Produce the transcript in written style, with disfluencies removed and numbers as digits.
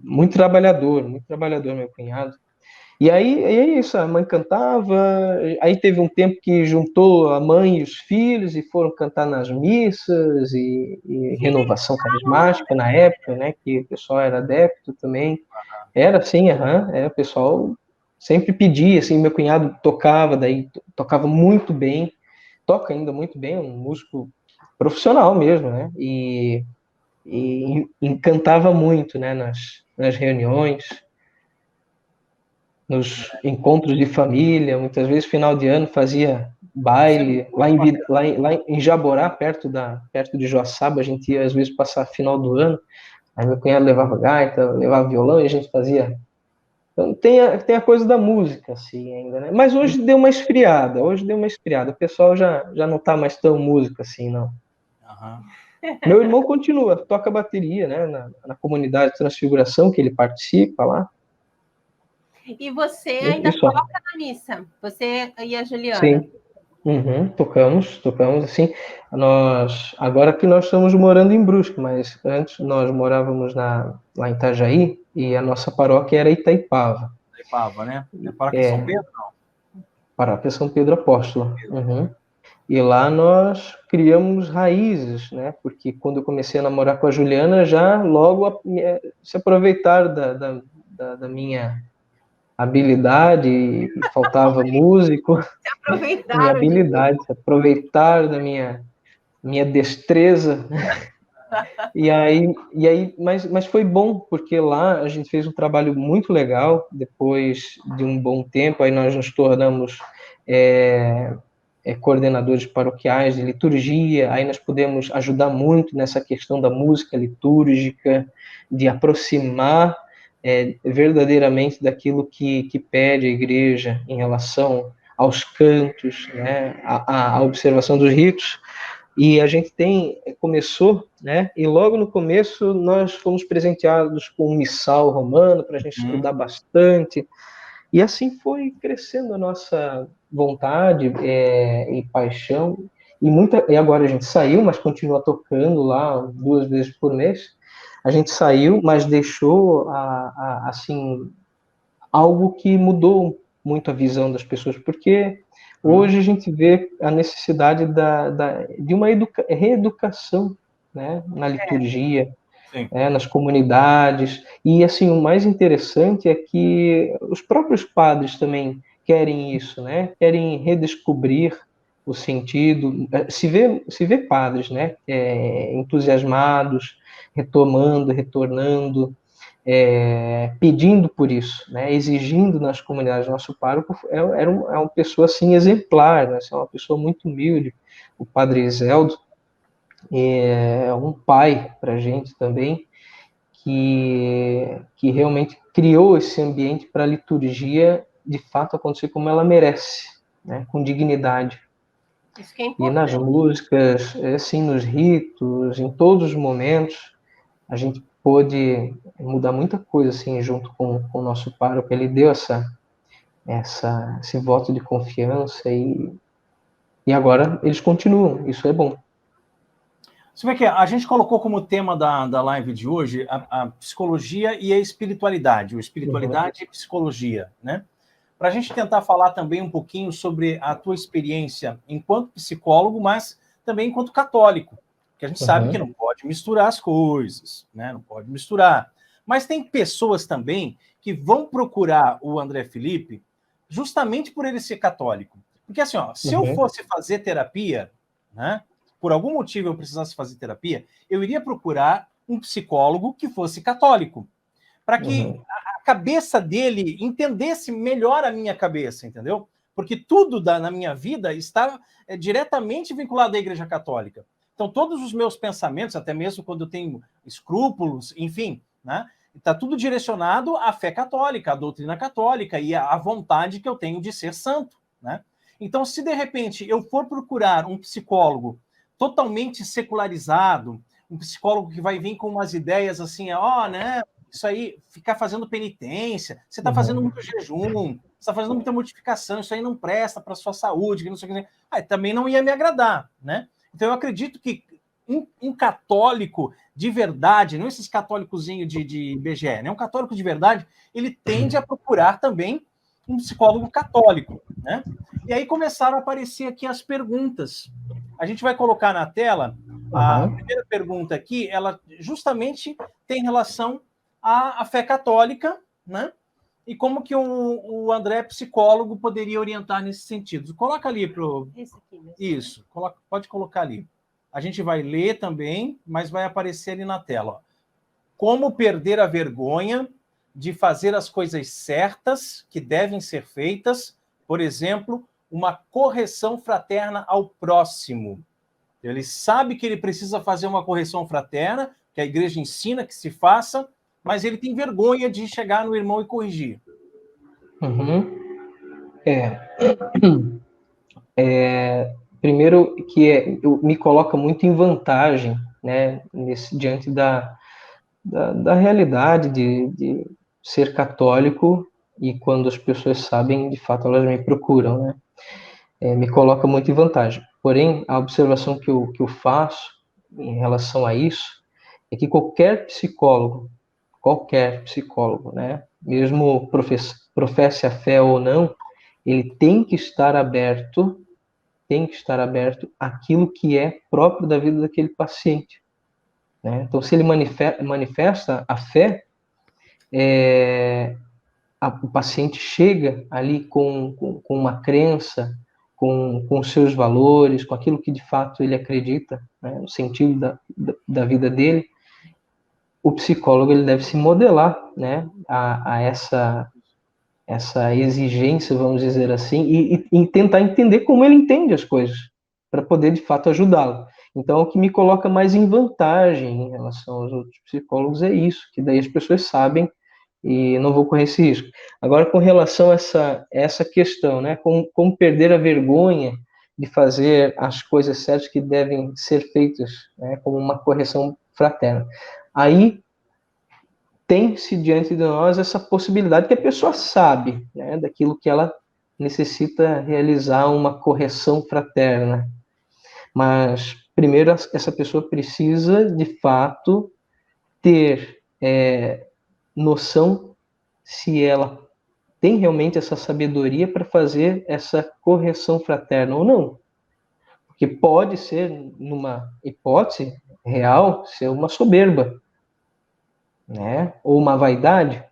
muito trabalhador, meu cunhado. E aí é isso, a mãe cantava, aí teve um tempo que juntou a mãe e os filhos e foram cantar nas missas e renovação carismática na época, né, que o pessoal era adepto também. Era assim, o pessoal sempre pedia, assim, meu cunhado tocava, daí tocava muito bem, toca ainda muito bem, um músico profissional mesmo, né, e encantava muito, né, nas reuniões, nos encontros de família, muitas vezes final de ano fazia Isso é baile, muito bacana. lá em Jaborá, perto de Joaçaba, a gente ia às vezes passar final do ano, aí meu cunhado levava gaita, levava violão e a gente fazia. Então tem a coisa da música, assim, ainda, né? Mas hoje deu uma esfriada, o pessoal já não tá mais tão músico assim, não. Aham. Meu irmão continua, toca bateria, né, na comunidade de Transfiguração, que ele participa lá, E você e ainda só. toca na missa? Você e a Juliana? Sim. Uhum, tocamos, assim. Agora que nós estamos morando em Brusque, mas antes nós morávamos lá em Itajaí e a nossa paróquia era Itaipava, Itaipava, né? É Paróquia São Pedro? paróquia São Pedro Apóstolo. Uhum. E lá nós criamos raízes, né? Porque quando eu comecei a namorar com a Juliana, já logo se aproveitaram da minha habilidade e faltava músico, Se minha aproveitaram de habilidade, se aproveitaram da minha destreza. Mas foi bom, porque lá a gente fez um trabalho muito legal. Depois de um bom tempo, aí nós nos tornamos é, coordenadores paroquiais de liturgia. Aí nós podemos ajudar muito nessa questão da música litúrgica, de aproximar verdadeiramente daquilo que pede a igreja em relação aos cantos, né, a observação dos ritos. E a gente começou, né? E logo no começo nós fomos presenteados com um missal romano para a gente estudar bastante. E assim foi crescendo a nossa vontade e paixão. E agora a gente saiu, mas continua tocando lá 2 vezes por mês. A gente saiu, mas deixou assim algo que mudou muito a visão das pessoas, porque hoje a gente vê a necessidade de uma reeducação, né, na liturgia, nas comunidades. E assim, o mais interessante é que os próprios padres também querem isso, né? Querem redescobrir o sentido. Se vê padres, né? Entusiasmados, retornando, pedindo por isso, né? Exigindo nas comunidades. Nosso pároco é uma pessoa assim exemplar, né? É uma pessoa muito humilde, o padre Iseldo. É um pai para a gente também, que realmente criou esse ambiente para a liturgia de fato acontecer como ela merece, né? Com dignidade. Isso que é E nas importante. músicas, assim, nos ritos, em todos os momentos, a gente pôde mudar muita coisa assim junto com o nosso pároco. Ele deu esse voto de confiança e agora eles continuam. Isso é bom. Você vê que a gente colocou como tema da live de hoje a psicologia e a espiritualidade, ou espiritualidade e psicologia, né? Para a gente tentar falar também um pouquinho sobre a tua experiência enquanto psicólogo, mas também enquanto católico, que a gente sabe que não pode misturar as coisas, né? Não pode misturar. Mas tem pessoas também que vão procurar o André Felipe justamente por ele ser católico. Porque assim, ó, se eu fosse fazer terapia, né? Por algum motivo eu precisasse fazer terapia, eu iria procurar um psicólogo que fosse católico, para que a cabeça dele entendesse melhor a minha cabeça, entendeu? Porque tudo na minha vida está diretamente vinculado à Igreja Católica. Então, todos os meus pensamentos, até mesmo quando eu tenho escrúpulos, enfim, né, está tudo direcionado à fé católica, à doutrina católica e à vontade que eu tenho de ser santo, né? Então, se de repente eu for procurar um psicólogo totalmente secularizado, um psicólogo que vai vir com umas ideias assim, né? Isso aí, ficar fazendo penitência, você está fazendo muito jejum, você está fazendo muita mortificação, isso aí não presta para a sua saúde, que não sei o que. Também não ia me agradar, né? Então eu acredito que um católico de verdade, não esses católicozinhos de IBGE, né? Um católico de verdade, ele tende a procurar também um psicólogo católico, né? E aí começaram a aparecer aqui as perguntas. A gente vai colocar na tela a primeira pergunta aqui, ela justamente tem relação à fé católica, né? E como que o André, psicólogo, poderia orientar nesse sentido. Coloca ali para o... Isso, pode colocar ali. A gente vai ler também, mas vai aparecer ali na tela. Ó. Como perder a vergonha de fazer as coisas certas que devem ser feitas, por exemplo, uma correção fraterna ao próximo. Ele sabe que ele precisa fazer uma correção fraterna, que a igreja ensina que se faça, mas ele tem vergonha de chegar no irmão e corrigir. Primeiro que me coloca muito em vantagem, né, diante da realidade de ser católico, e quando as pessoas sabem, de fato, elas me procuram, né? Me coloca muito em vantagem. Porém, a observação que eu faço em relação a isso é que qualquer psicólogo, né, mesmo professe a fé ou não, ele tem que estar aberto àquilo que é próprio da vida daquele paciente, né? Então, se ele manifesta a fé, o paciente chega ali com uma crença, com seus valores, com aquilo que de fato ele acredita, né, no sentido da vida dele. O psicólogo ele deve se modelar, né, a essa exigência, vamos dizer assim, e tentar entender como ele entende as coisas, para poder de fato ajudá-lo. Então, o que me coloca mais em vantagem em relação aos outros psicólogos é isso, que daí as pessoas sabem e não vou correr esse risco. Agora, com relação a essa questão, né, como perder a vergonha de fazer as coisas certas que devem ser feitas, né, como uma correção fraterna. Aí tem-se diante de nós essa possibilidade que a pessoa sabe, né, daquilo que ela necessita realizar uma correção fraterna. Mas, primeiro, essa pessoa precisa, de fato, ter noção se ela tem realmente essa sabedoria para fazer essa correção fraterna ou não. Porque pode ser, numa hipótese real, ser uma soberba, né? Ou uma vaidade.